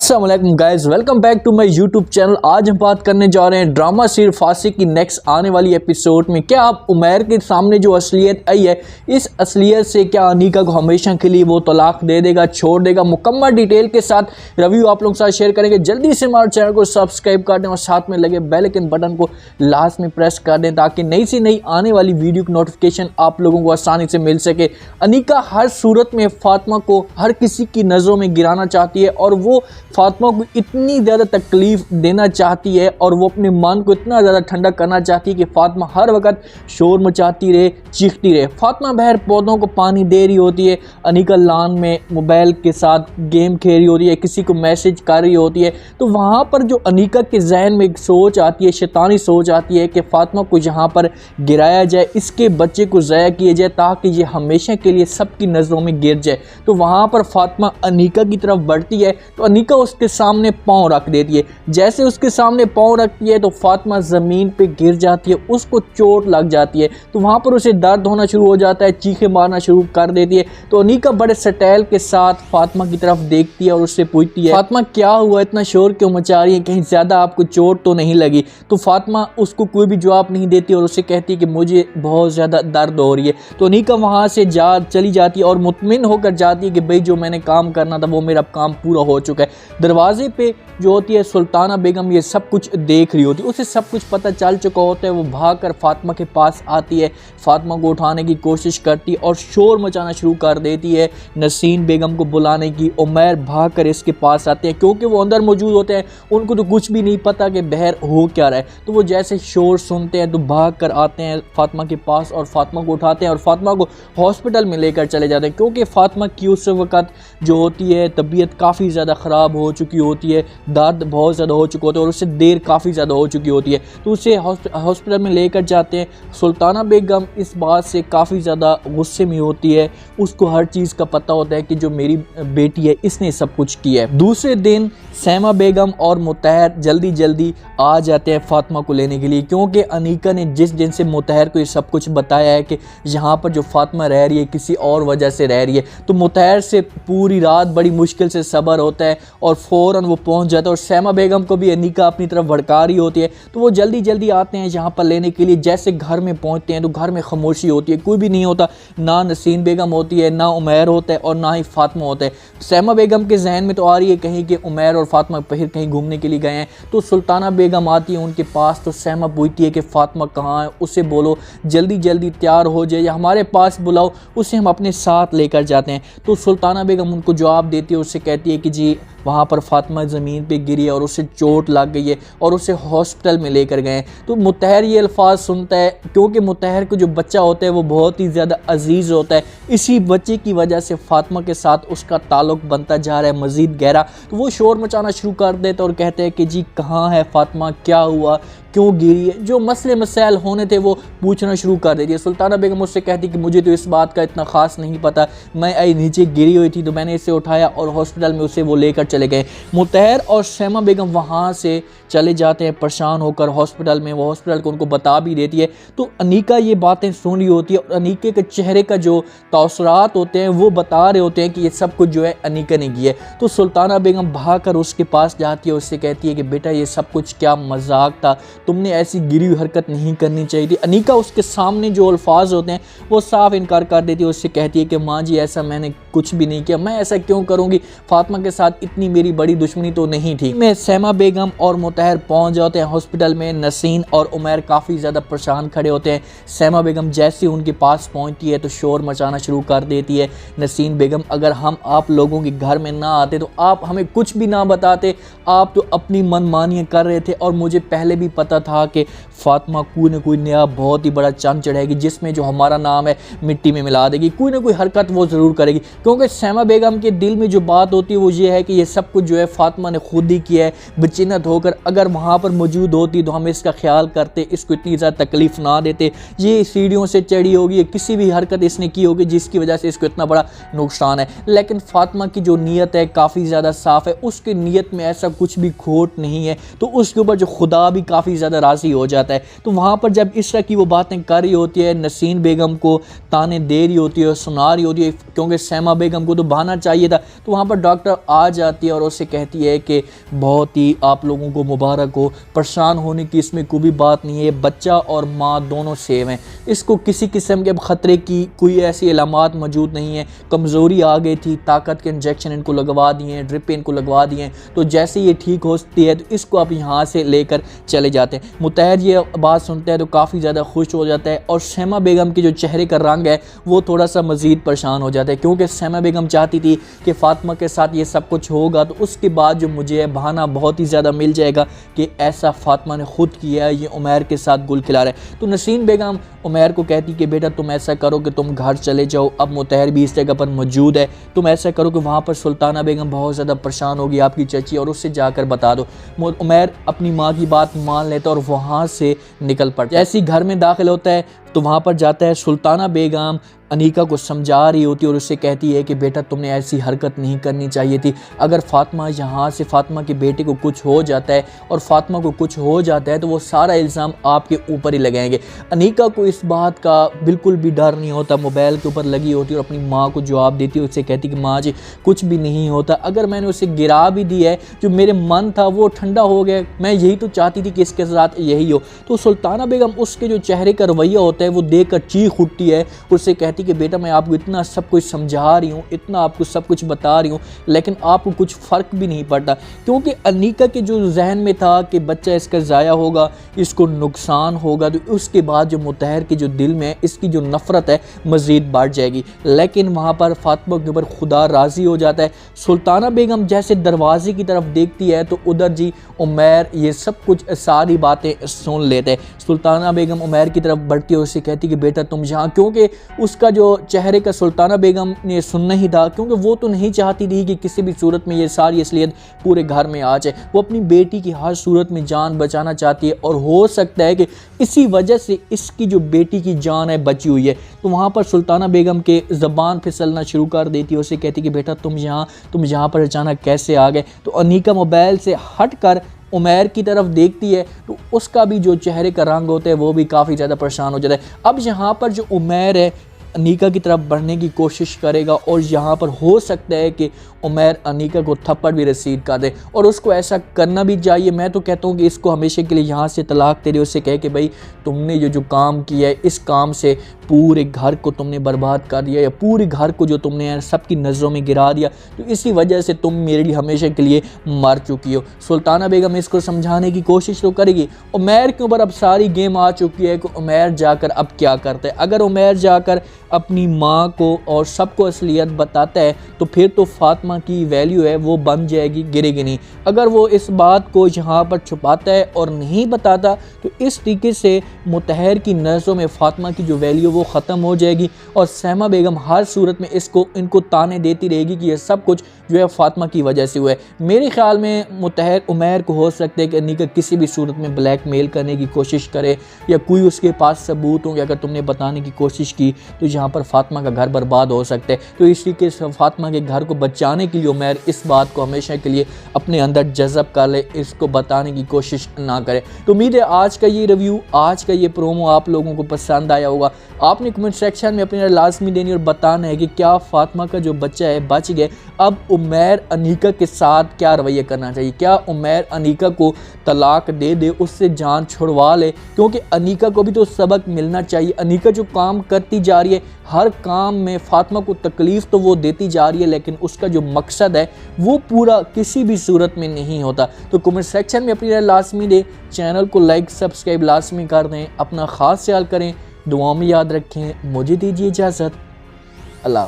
अस्सलामुअलैकुम guys, welcome back to my YouTube channel. आज हम बात करने जा रहे हैं ड्रामा सीरीज फासिक की नेक्स्ट आने वाली एपिसोड में। क्या आप उमैर के सामने जो असलियत आई है, इस असलियत से क्या अनीका को हमेशा के लिए वो तलाक दे देगा, छोड़ देगा? मुकम्मल डिटेल के साथ रिव्यू आप लोगों के साथ शेयर करेंगे। जल्दी से हमारे चैनल को सब्सक्राइब कर दें और साथ में लगे बेल आइकन बटन को लास्ट में प्रेस कर दें ताकि नई से नई आने वाली वीडियो की नोटिफिकेशन आप लोगों को आसानी से मिल सके। अनीका हर सूरत में फातिमा को हर किसी की नज़रों में गिराना चाहती है और वो फातिमा को इतनी ज़्यादा तकलीफ देना चाहती है और वो अपने मन को इतना ज़्यादा ठंडा करना चाहती है कि फातिमा हर वक्त शोर मचाती रहे, चीखती रहे। फातिमा बहर पौधों को पानी दे रही होती है, अनीका लान में मोबाइल के साथ गेम खेल रही होती है, किसी को मैसेज कर रही होती है। तो वहाँ पर जो अनीका के जहन में एक सोच आती है, शैतानी सोच आती है कि फातिमा को यहाँ पर गिराया जाए, इसके बच्चे को ज़ाया किया जाए ताकि ये हमेशा के लिए सबकी नज़रों में गिर जाए। तो वहाँ पर फातिमा अनीका की तरफ बढ़ती है तो अनीका उसके सामने पाँव रख देती है। जैसे उसके सामने पाँव रखती है तो फातिमा ज़मीन पे गिर जाती है, उसको चोट लग जाती है। तो वहाँ पर उसे दर्द होना शुरू हो जाता है, चीखें मारना शुरू कर देती है। तो अनीका बड़े स्टाइल के साथ फातिमा की तरफ देखती है और उससे पूछती है, फातिमा क्या हुआ, इतना शोर क्यों मचा रही है, कहीं ज़्यादा आपको चोट तो नहीं लगी? तो फातिमा उसको कोई भी जवाब नहीं देती और उसे कहती है कि मुझे बहुत ज़्यादा दर्द हो रही है। तो अनीका वहाँ से चली जाती है और मुतमिन होकर जाती है कि भाई जो मैंने काम करना था वो मेरा काम पूरा हो चुका है। दरवाजे पे जो होती है सुल्ताना बेगम ये सब कुछ देख रही होती है, उसे सब कुछ पता चल चुका होता है। वो भागकर फातिमा के पास आती है, फातिमा को उठाने की कोशिश करती है और शोर मचाना शुरू कर देती है नसीन बेगम को बुलाने की। उमैर भागकर इसके पास आते हैं क्योंकि वो अंदर मौजूद होते हैं, उनको तो कुछ भी नहीं पता कि बहर हो क्या रहा है। तो वो जैसे शोर सुनते हैं तो भागकर आते हैं फातिमा के पास और फातिमा को उठाते हैं और फातिमा को हॉस्पिटल में लेकर चले जाते हैं क्योंकि फातिमा की उस वक़्त जो होती है तबीयत काफ़ी ज़्यादा ख़राब हो चुकी होती है, दर्द बहुत ज़्यादा हो चुका होता है और उससे देर काफ़ी ज़्यादा हो चुकी होती है। तो उसे हॉस्पिटल में लेकर जाते हैं। सुल्ताना बेगम इस बात से काफ़ी ज़्यादा गुस्से में होती है, उसको हर चीज़ का पता होता है कि जो मेरी बेटी है इसने सब कुछ किया है। दूसरे दिन सैमा बेगम और मुतहर जल्दी जल्दी आ जाते हैं फातिमा को लेने के लिए क्योंकि अनीका ने जिस दिन से मुतहर को ये सब कुछ बताया है कि यहाँ पर जो फातिमा रह रही है किसी और वजह से रह रही है, तो मुतहर से पूरी रात बड़ी मुश्किल से सब्र होता है और फ़ौरन वो पहुँच जाता है। और सैमा बेगम को भी अनीका अपनी तरफ भड़का रही होती है तो वो जल्दी जल्दी आते हैं यहाँ पर लेने के लिए। जैसे घर में पहुँचते हैं तो घर में खामोशी होती है, कोई भी नहीं होता, ना नसीन बेगम होती है, ना उमैर होता है और ना ही फातिमा होता है। सैमा बेगम के जहन में तो आ रही है कहीं कि उमैर और फातिमा फिर कहीं घूमने के लिए गए हैं। तो सुल्ताना बेगम आती है उनके पास, तो सैमा पूछती है कि फातिमा कहाँ है, उसे बोलो जल्दी जल्दी तैयार हो जाए या हमारे पास बुलाओ, उसे हम अपने साथ लेकर जाते हैं। तो सुल्ताना बेगम उनको जवाब देती है, उससे कहती है कि जी वहाँ पर फातिमा ज़मीन पे गिरी है और उसे चोट लग गई है और उसे हॉस्पिटल में लेकर गए हैं। तो मुतहर ये अल्फाज सुनता है क्योंकि मुतहर को जो बच्चा होता है वो बहुत ही ज़्यादा अजीज़ होता है, इसी बच्चे की वजह से फातिमा के साथ उसका ताल्लुक़ बनता जा रहा है मज़ीद गहरा। तो वो शोर मचाना शुरू कर देते और कहते हैं कि जी कहाँ है फातिमा, क्या हुआ, क्यों गिरी है, जो मसले मसाइल होने थे वो पूछना शुरू कर देती है। सुल्ताना बेगम उससे कहती कि मुझे तो इस बात का इतना ख़ास नहीं पता, मैं आई नीचे गिरी हुई थी तो मैंने इसे उठाया और हॉस्पिटल में उसे वो लेकर चले गए। मुतहर और सैमा बेगम वहाँ से चले जाते हैं परेशान होकर हॉस्पिटल में, वो हॉस्पिटल को उनको बता भी देती है। तो अनीका ये बातें सुन रही होती है और अनीके के चेहरे का जो तासुरात होते हैं वो बता रहे होते हैं कि ये सब कुछ जो है अनीका ने किया है। तो सुल्ताना बेगम भागकर उसके पास जाती है, उससे कहती है कि बेटा ये सब कुछ क्या मजाक था, तुमने ऐसी गिरी हुई हरकत नहीं करनी चाहिए थी। अनीका उसके सामने जो अल्फाज होते हैं वो साफ इनकार कर देती है, उससे कहती है कि माँ जी ऐसा मैंने कुछ भी नहीं किया, मैं ऐसा क्यों करूँगी, फातिमा के साथ इतनी मेरी बड़ी दुश्मनी तो नहीं थी। मैं सैमा बेगम और मुतहर पहुँच जाते हैं हॉस्पिटल में। नसीन और उमैर काफ़ी ज़्यादा परेशान खड़े होते हैं। सैमा बेगम जैसे उनके पास पहुँचती है तो शोर मचाना शुरू कर देती है, नसीन बेगम अगर हम आप लोगों के घर में ना आते तो आप हमें कुछ भी ना बताते, आप तो अपनी मनमानियाँ कर रहे थे और मुझे पहले भी पता था कि फातिमा कोई ना कोई नया बहुत ही बड़ा चंद चढ़ाएगी जिसमें जो हमारा नाम है मिट्टी में मिला देगी, कोई ना कोई हरकत वो ज़रूर करेगी। क्योंकि सैमा बेगम के दिल में जो बात होती है वो ये है कि ये सब कुछ जो है फातिमा ने खुद ही किया है, बेचिन्नत होकर अगर वहाँ पर मौजूद होती तो हम इसका ख्याल करते, इसको इतनी ज़्यादा तकलीफ़ ना देते, ये सीढ़ियों से चढ़ी होगी, किसी भी हरकत इसने की होगी जिसकी वजह से इसको इतना बड़ा नुकसान है। लेकिन फातिमा की जो नीयत है काफ़ी ज़्यादा साफ़ है, उसकी नीयत में ऐसा कुछ भी खोट नहीं है, तो उसके ऊपर जो खुदा भी काफ़ी ज़्यादा राज़ी हो जाता है। तो वहाँ पर जब इस तरह की वो बातें कर रही होती है, नसीन बेगम को ताने दे रही होती है और सुना रही होती है, क्योंकि सैमा बेगम को तो बहाना चाहिए था, तो वहाँ पर डॉक्टर आ जाती है और उससे कहती है कि बहुत ही आप लोगों को मुबारक हो, परेशान होने की इसमें कोई भी बात नहीं है, बच्चा और माँ दोनों सेम हैं, इसको किसी किस्म के ख़तरे की कोई ऐसी अलामात मौजूद नहीं है, कमज़ोरी आ गई थी, ताकत के इंजेक्शन इनको लगवा दिए हैं, ड्रिप इनको लगवा दिए हैं, तो जैसे ये ठीक होती है तो इसको आप यहाँ से लेकर चले जाते हैं। मुतहर ये बात सुनता है तो काफ़ी ज़्यादा खुश हो जाता है और सैमा बेगम के जो चेहरे का रंग है वो थोड़ा सा मज़ीद परेशान हो जाता है, क्योंकि सैमा बेगम चाहती थी कि फ़ातिमा के साथ ये सब कुछ होगा तो उसके बाद जो मुझे बहाना बहुत ही ज़्यादा मिल जाएगा कि ऐसा फ़ातिमा ने ख़ुद किया है, ये उमैर के साथ गुल खिला रहा है। तो नसीन बेगम उमैर को कहती कि बेटा तुम ऐसा करो कि तुम घर चले जाओ, अब मुतहर भी इस जगह पर मौजूद है, तुम ऐसा करो कि वहाँ पर सुल्ताना बेगम बहुत ज़्यादा परेशान होगी आपकी चाची, और उससे जाकर बता दो। उमैर अपनी माँ की बात मान लेता है और वहाँ से निकल पड़ता है। जैसे ही घर में दाखिल होता है तो वहाँ पर जाता है, सुल्ताना बेगम अनीका को समझा रही होती है और उससे कहती है कि बेटा तुमने ऐसी हरकत नहीं करनी चाहिए थी, अगर फ़ातिमा यहाँ से फ़ातिमा के बेटे को कुछ हो जाता है और फ़ातिमा को कुछ हो जाता है तो वो सारा इल्ज़ाम आपके ऊपर ही लगाएंगे। अनीका को इस बात का बिल्कुल भी डर नहीं होता, मोबाइल के ऊपर लगी होती है और अपनी माँ को जवाब देती है, उससे कहती कि माँ जी कुछ भी नहीं होता, अगर मैंने उसे गिरा भी दिया है, जो मेरे मन था वो ठंडा हो गया, मैं यही तो चाहती थी कि इसके साथ यही हो। तो सुल्ताना बेगम उसके जो चेहरे का रवैया होता है वो देख कर चीख उठती है, उससे कहती कि बेटा मैं आपको इतना सब कुछ समझा रही हूँ, इतना आपको सब कुछ बता रही हूँ, लेकिन आपको कुछ फ़र्क भी नहीं पड़ता, क्योंकि अनीका के जो जहन में था कि बच्चा इसका ज़ाया होगा, इसको नुकसान होगा, तो उसके बाद जो मुतहर के जो दिल में इसकी जो नफ़रत है मज़ीद बढ़ जाएगी। लेकिन वहाँ पर फ़ातिमा के ऊपर खुदा राज़ी हो जाता है। सुल्ताना बेगम जैसे दरवाजे की तरफ देखती है तो उधर जी उमैर ये सब कुछ सारी बातें सुन लेते हैं। सुल्ताना बेगम उमैर की तरफ बढ़ती है, उससे कहती कि बेटा तुम यहाँ, क्योंकि उसका जो चेहरे का सुल्ताना बेगम ने सुनना ही था, क्योंकि वो तो नहीं चाहती थी कि किसी भी सूरत में ये सारी असलियत पूरे घर में आ जाए, वो अपनी बेटी की हर सूरत में जान बचाना चाहती है और हो सकता है कि इसी वजह से इसकी जो बेटी की जान है बची हुई है। तो वहाँ पर सुल्ताना बेगम के ज़बान फिसलना शुरू कर देती है, उसे कहती कि बेटा तुम यहाँ पर अचानक कैसे आ गए। तो अनीका मोबाइल से हट कर उमैर की तरफ देखती है तो उसका भी जो चेहरे का रंग होता है वो भी काफ़ी ज़्यादा परेशान हो जाता है। अब यहाँ पर जो उमैर है अनीका की तरफ बढ़ने की कोशिश करेगा और यहाँ पर हो सकता है कि उमैर अनीका को थप्पड़ भी रसीद कर दे, और उसको ऐसा करना भी चाहिए। मैं तो कहता हूँ कि इसको हमेशा के लिए यहाँ से तलाक दे दे, उससे कहे कि भाई तुमने जो काम किया है इस काम से पूरे घर को तुमने बर्बाद कर दिया, या पूरे घर को जो तुमने सबकी नज़रों में गिरा दिया, तो इसी वजह से तुम मेरे लिए हमेशा के लिए मर चुकी हो। सुल्ताना बेगम इसको समझाने की कोशिश तो करेगी। उमैर के ऊपर अब सारी गेम आ चुकी है कि उमैर जाकर अब क्या करता है। अगर उमैर जाकर अपनी माँ को और सबको असलियत बताता है तो फिर तो फ़ातिमा की वैल्यू है वो बन जाएगी, गिरेगी नहीं। अगर वो इस बात को यहाँ पर छुपाता है और नहीं बताता तो इस तरीके से मुतहर की नज़रों में फ़ातिमा की जो वैल्यू वो ख़त्म हो जाएगी, और सैमा बेगम हर सूरत में इनको ताने देती रहेगी कि ये सब कुछ जो है फ़ातिमा की वजह से हुआ है। मेरे ख़्याल में मुतहर उमैर को हो सकता है कि अनीका किसी भी सूरत में ब्लैकमेल करने की कोशिश करे, या कोई उसके पास सबूत हो कि अगर तुमने बताने की कोशिश की तो यहाँ पर फ़ातिमा का घर बर्बाद हो सकता है। तो इसी के फ़ातिमा के घर को बचाने के लिए उमैर इस बात को हमेशा के लिए अपने अंदर जज़ब कर ले, इसको बताने की कोशिश ना करे। तो उम्मीद है आज का ये रिव्यू, आज का ये प्रोमो आप लोगों को पसंद आया होगा। आपने कमेंट सेक्शन में अपनी लाजमी देनी और बताना है कि क्या फ़ातिमा का जो बच्चा है बच गया। अब उमैर अनीका के साथ क्या रवैया करना चाहिए, क्या उमैर अनीका को तलाक दे दे, उससे जान छुड़वा ले, क्योंकि अनीका को भी तो सबक मिलना चाहिए। अनीका जो काम करती जा रही है, हर काम में फ़ातिमा को तकलीफ़ तो वो देती जा रही है, लेकिन उसका जो मकसद है वो पूरा किसी भी सूरत में नहीं होता। तो कमेंट सेक्शन में अपनी राय लाजमी दें, चैनल को लाइक सब्सक्राइब लाजमी कर दें, अपना ख़ास ख्याल करें, दुआ में याद रखें। मुझे दीजिए इजाज़त।